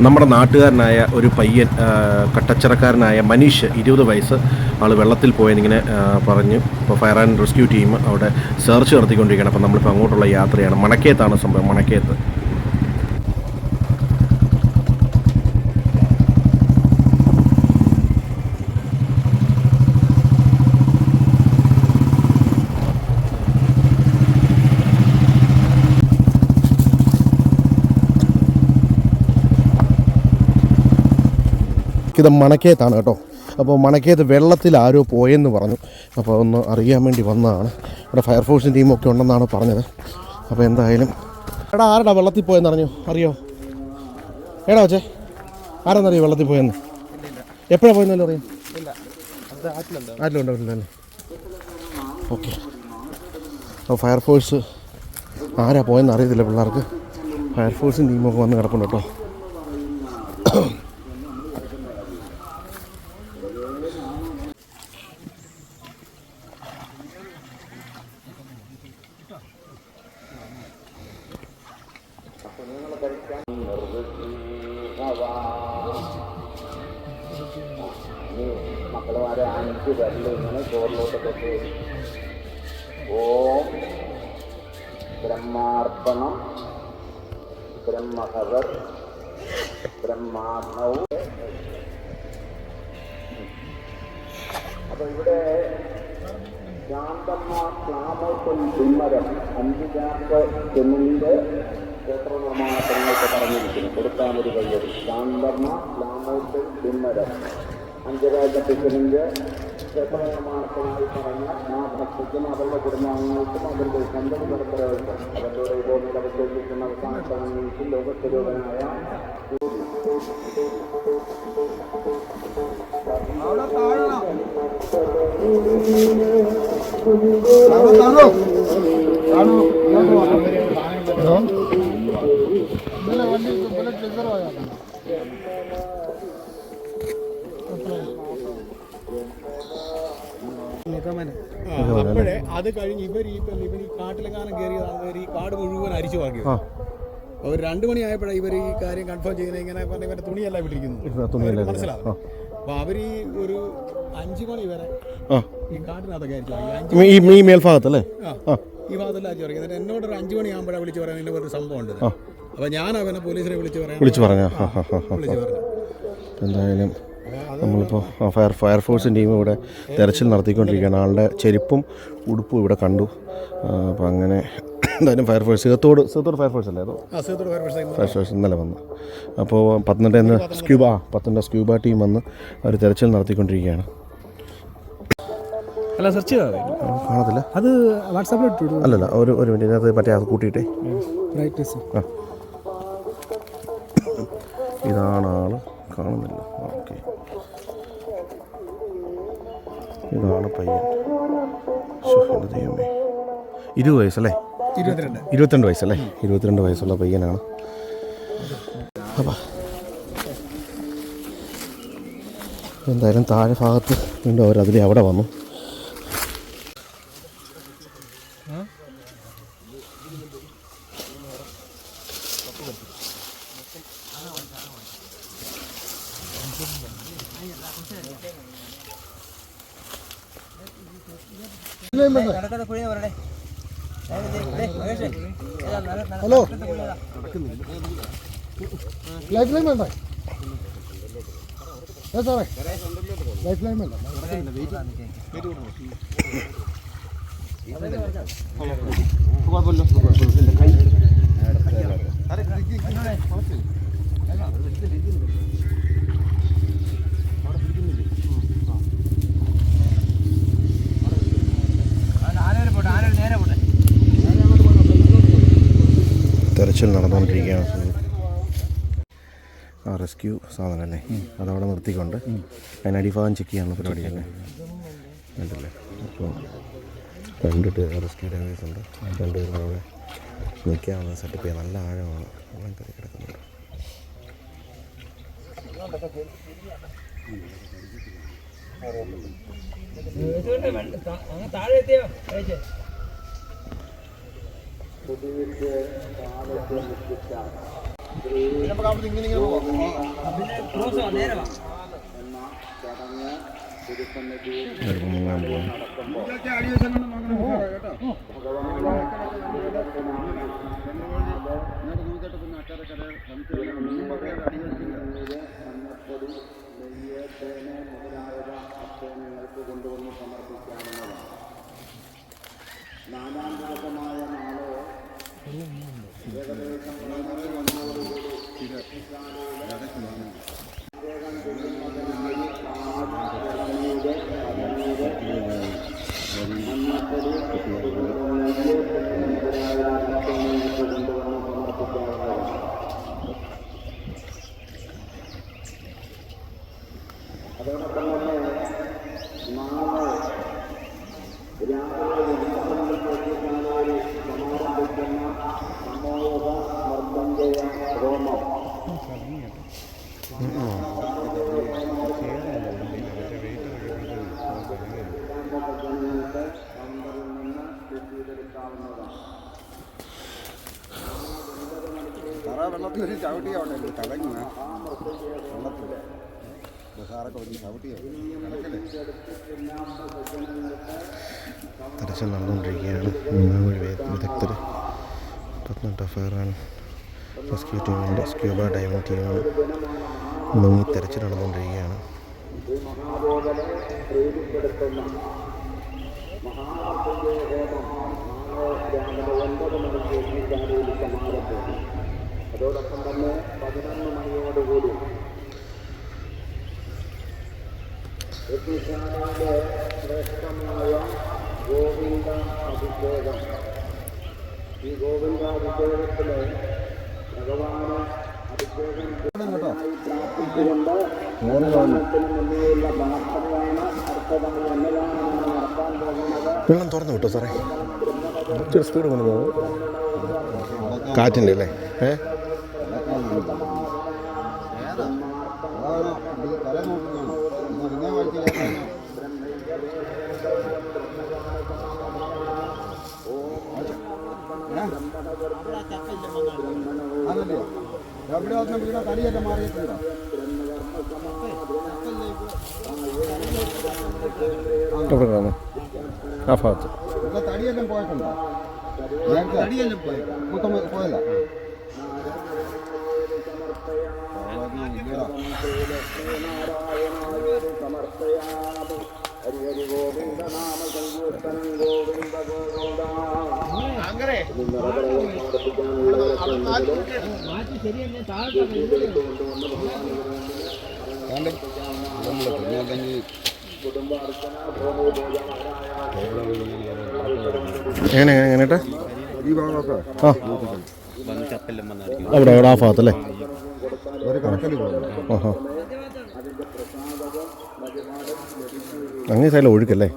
നമ്മുടെ നാട്ടുകാരനായ ഒരു പയ്യൻ, കട്ടച്ചിറക്കാരനായ മനീഷ്, 20 വയസ്സ്, ആൾ വെള്ളത്തിൽ പോയെന്നിങ്ങനെ പറഞ്ഞു. ഇപ്പോൾ ഫയർ ആൻഡ് റെസ്ക്യൂ ടീം അവിടെ സെർച്ച് നടത്തിക്കൊണ്ടിരിക്കുകയാണ്. അപ്പോൾ നമ്മളിപ്പോൾ അങ്ങോട്ടുള്ള യാത്രയാണ്. മണക്കേത്താണ് സംഭവം, മണക്കേത്ത്. ഇത് മണക്കേത്താണ് കേട്ടോ. അപ്പോൾ മണക്കേത്ത് വെള്ളത്തിൽ ആരോ പോയെന്ന് പറഞ്ഞു. അപ്പോൾ ഒന്ന് അറിയാൻ വേണ്ടി വന്നതാണ്. ഇവിടെ ഫയർഫോഴ്സും ടീമൊക്കെ ഉണ്ടെന്നാണ് പറഞ്ഞത്. അപ്പോൾ എന്തായാലും എടാ, ആരടാ വെള്ളത്തിൽ പോയെന്ന് അറിയോ? എടാ വച്ചേ, ആരാന്നറിയോ വെള്ളത്തിൽ പോയെന്ന്? എപ്പോഴാണ് പോയെന്നല്ലോ അറിയാം? ആറ്റിലുണ്ടല്ലേ? ഓക്കെ. അപ്പോൾ ഫയർഫോഴ്സ് ആരാ പോയെന്ന് അറിയത്തില്ല പിള്ളേർക്ക്. ഫയർഫോഴ്സും ടീമൊക്കെ വന്ന് കിടപ്പുണ്ട് കേട്ടോ. മക്കളുമാരെ 5 പേരിൽ ഇങ്ങനെ ചോറിലോട്ടൊക്കെ ഓം ബ്രഹ്മാർപ്പണം ബ്രഹ്മഹവർ ബ്രഹ്മാർണവും. അപ്പൊ ഇവിടെ ശാന്തമ്മ ക്ലാമോത്തും തിമ്മരം 5 ചാക്ക് ചെമ്മിൻ്റെ ക്ഷേത്ര നിർമ്മാണത്തിനൊക്കെ പറഞ്ഞിരിക്കുന്നു. കൊടുക്കാമൊരു കയ്യടി. ശാന്തമ്മ ക്ലാമോത്തും തിമ്മരം 5 രാജ്യത്തിൻ്റെ ക്ഷേത്ര നിർമ്മാണത്തിനായി പറഞ്ഞ ആ ഭക്തിക്കും അവരുടെ കുടുംബാംഗങ്ങൾക്കും അവരുടെ സ്വന്തം പരമ്പരകൾക്കും അവരുടെ ഭൂമിയിൽ അവശേഷിക്കുന്ന അവസാനത്തെ അംഗങ്ങൾക്കും ലോകസ്വരൂപനായ അപ്പോഴേ അത് കഴിഞ്ഞ് ഇവർ ഈ കാട്ടിലെങ്ങാനും കയറിയതാണ്. ഈ കാട് മുഴുവൻ അരിച്ചു വാങ്ങി. അവർ 2 മണിയായപ്പോഴാണ് ഇവർ ഈ കാര്യം കൺഫേം ചെയ്യുന്നത്. ഇങ്ങനെ പറഞ്ഞ ഇവരുടെ തുണിയല്ല വിട്ടിരിക്കുന്നു, മനസ്സിലാവും. അപ്പൊ അവർ ഒരു 5 മണി വരെ ഈ കാട്ടിനകത്തൊക്കെ അരിച്ചു വാങ്ങി. ഈ മേൽഭാഗത്തല്ലേ? ഈ ഭാഗത്തെല്ലാം അരിച്ചു വാങ്ങി. എന്നിട്ട് എന്നോടൊരു 5 മണിയാകുമ്പോഴാണ് വിളിച്ച് പറയാൻ ഇതിൻ്റെ ഒരു സംഭവം ഉണ്ട്. അപ്പൊ ഞാൻ അവനെ പോലീസിനെ വിളിച്ചു പറഞ്ഞു. എന്തായാലും നമ്മളിപ്പോൾ ഫയർഫോഴ്സിൻ്റെ ടീം ഇവിടെ തെരച്ചിൽ നടത്തിക്കൊണ്ടിരിക്കുകയാണ്. ആളുടെ ചെരുപ്പും ഉടുപ്പും ഇവിടെ കണ്ടു. അപ്പോൾ അങ്ങനെ എന്തായാലും സേത്തോട് ഫയർഫോഴ്സ് അല്ലേ? അതോ ഫയർഫോഴ്സ് ഇന്നലെ വന്നു. അപ്പോൾ പത്തനംതിട്ട സ്ക്യൂബ ടീം വന്ന് അവർ തെരച്ചിൽ നടത്തിക്കൊണ്ടിരിക്കുകയാണ്. അല്ല, സെർച്ച് കാണത്തില്ല. അത് വാട്സാപ്പിൽ അല്ലല്ല, ഒരു മിനിറ്റ്, അത് മറ്റേ അത് കൂട്ടിയിട്ടേ. ഇതാണ് ആള്, കാണുന്നില്ല. ഓക്കെ, ഇതാണ് പയ്യൻ. ദൈവമേ, 20 വയസ്സല്ലേ? 22 വയസ്സല്ലേ? 22 വയസ്സുള്ള പയ്യനാണ്. അപ്പം എന്തായാലും താഴെ ഭാഗത്ത് വീണ്ടും അവരതിലെ അവിടെ വന്നു. ഹലോ, ലൈഫ് ലൈൻ വേണ്ട സാറേ? ലൈഫ് ലൈൻ വേണ്ട. തെരച്ചിൽ നടന്നുകൊണ്ടിരിക്കുകയാണ്. റെസ്ക്യൂ സാധനമല്ലേ, അതവിടെ നിർത്തിക്കൊണ്ട് അതിനടിഭാഗം ചെക്ക് ചെയ്യാനുള്ള പരിപാടിയല്ലേ ഉണ്ടല്ലേ. അപ്പോൾ 2 റെസ്ക്യൂ ഡ്രൈവേഴ്സ് ഉണ്ട്. 2 പേരും അവിടെ നിൽക്കാനുള്ള സെറ്റപ്പ് ചെയ്യാൻ. നല്ല ആഴമാണ്, വെള്ളം കയറി കിടക്കുന്നുണ്ട്. മുങ്ങാൻ പോവാം. കൊണ്ടുവന്ന് സമർപ്പിക്കാവുന്നതാണ്. നാലാം ദിവസമായ നാളെ ഏകദേശം അതോടൊപ്പം തന്നെ നാളെ രാവിലെ സമാരംഭിക്കുന്ന സമൂഹ നിർബന്ധ ഹോമം വെള്ളത്തിൽ ഒരു ചവിട്ടിയാവട്ടെ കലങ്ങ വെള്ളത്തിൽ ബസാറൊക്കെ ഒരു ചവിട്ടിയോ കലക്കല്ലേ. തെരച്ചിൽ നടന്നുകൊണ്ടിരിക്കുകയാണ്. മുങ്ങാൻകുഴി വിദഗ്ധർ പത്തനംതിട്ട ഫയർ ആൻഡ് റെസ്ക്യൂ ടീമിൻ്റെ സ്ക്യൂബ ഡൈവിംഗ് ടീമാണ് മുങ്ങി തെരച്ചിൽ നടന്നുകൊണ്ടിരിക്കുകയാണ്. അതോടൊപ്പം തന്നെ 11 മണിയോടുകൂടി യജ്ഞശാലയുടെ ശ്രേഷ്ഠമായ ഗോവിന്ദ അഭിഷേകം. ഈ ഗോവിന്ദാഭിഷേകത്തില് ഭഗവാന് അഭിഷേകം പ്രാർത്ഥിച്ചുകൊണ്ട് ഭഗവാനത്തിന് മുന്നിലുള്ള പ്രാർത്ഥനയാണ് അർത്ഥമായി എന്നതാണെന്ന് നടത്താൻ പോകുന്നത്. വെള്ളം തുറന്നു വിട്ടോ സാറേ, ഇച്ചിരി സ്പീഡ് കൊണ്ടു കാറ്റിൻ്റെ അല്ലേ? എവിടെ വന്ന വീടോ തടിയൊക്കെ മാറിയിട്ടുണ്ടോ? ആ ഭാഗത്ത് ഇവിടെ തടിയെല്ലാം പോയിട്ടുണ്ടോ? തടിയെല്ലാം പോയി മൊത്തം പോയല്ല. ഹരി ഗോവിന്ദ നാമ സങ്കീർത്തനം ഗോവിന്ദ ഗോവിന്ദ. എങ്ങനെട്ടാ ഈ ഭാഗമൊക്കെ ആ അവിടെ അവിടെ ആ ഭാഗത്തല്ലേ? ഒരു കണക്കല് പോകുന്നു. ആഹാ, അങ്ങേ സൈഡിൽ ഒഴുക്കല്ലേ?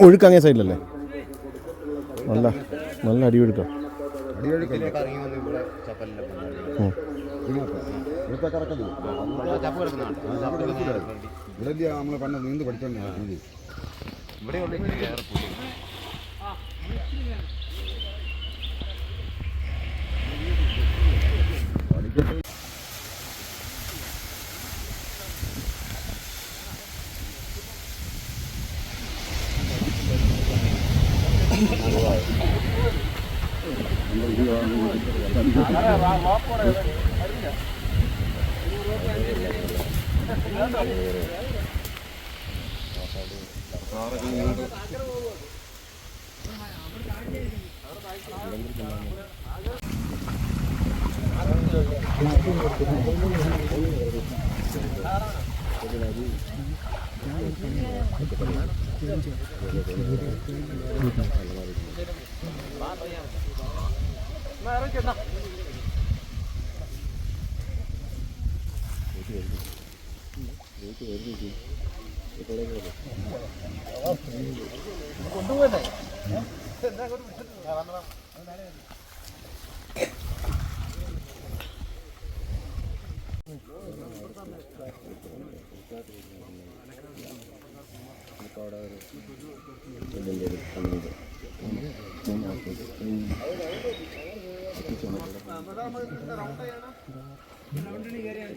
ഒഴുക്ക് അങ്ങേ സൈഡിലല്ലേ? നല്ല നല്ല അടിയൊഴുക്കാം. അടിയൊഴുക്കല്ലേ ഇവിടുത്തെ കറക്കല് ഇവിടെ നമ്മൾ പണ്ട് നീന്ത് പഠിച്ചോണ്ട് റൗണ്ടിന് കയറിയാണ്